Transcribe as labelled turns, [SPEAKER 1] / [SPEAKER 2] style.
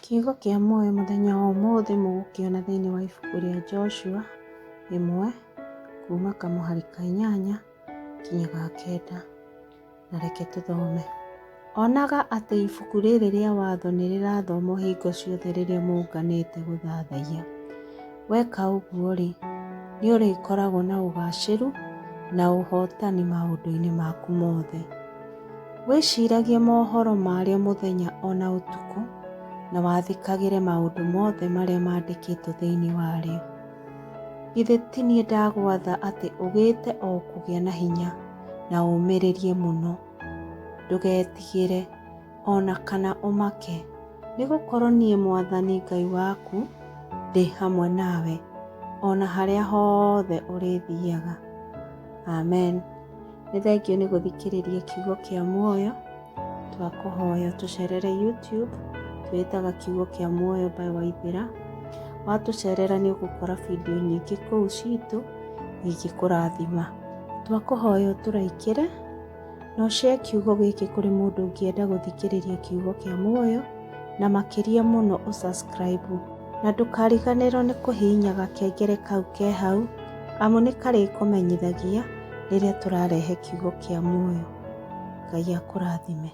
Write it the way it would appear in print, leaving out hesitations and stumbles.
[SPEAKER 1] Kiugo kĩa muoyo mũthenya wa ũmũthĩ mũgũkĩona thĩinĩ wa ibuku rĩa Joshua 1 kuma kamũhari ka 8 nginya ga 9. Na reke tũthome. Onaga atĩ ibuku rĩrĩ rĩa watho nĩ rĩrathomwo hingo ciothe rĩrĩa mũnganĩte gũthathaiya. Weka ũguo-rĩ, nĩ ũrĩkoragwo na ũgacĩru na ũhotani maũndũ-inĩ maku mothe. Wĩciragie mohoro marĩo mũthenya ona ũtukũ, na wathĩkagĩre maũndũ mothe marĩa mandĩkĩtwo thĩinĩ warĩo. Githĩ ti niĩ ndagwatha atĩ ũgĩte o kũgĩa na hinya na ũmĩrĩrie mũno. Ndũgetigĩre ona kana ũmake, nĩgũkorwo niĩ Mwathani Ngai waku ndĩ hamwe nawe ona harĩa hothe ũrĩthiaga. Amen. Nĩ thengio nĩ gũthikĩrĩria kiugo kĩa muoyo. Twakũhoya tũcerere YouTube, twĩtaga kiugo kĩa muoyo by Waithĩra. Watũcerera nĩ ũgũkora video nyingĩ kũu citũ ingĩkũrathima. Twakũhoya ũtũraikĩre na ũshare kiugo gĩkĩ kũrĩ mũndũ ũngĩenda gũthikĩrĩria kiugo kĩa muoyo, na makĩria mũno subscribe, na ndũkariganĩrwo nĩ kũhihinya gakengere kau ke hau, amu nĩ karĩkũmenyithagia rĩrĩa tũrarehe kiugo kĩa muoyo. Ngai akũrathime.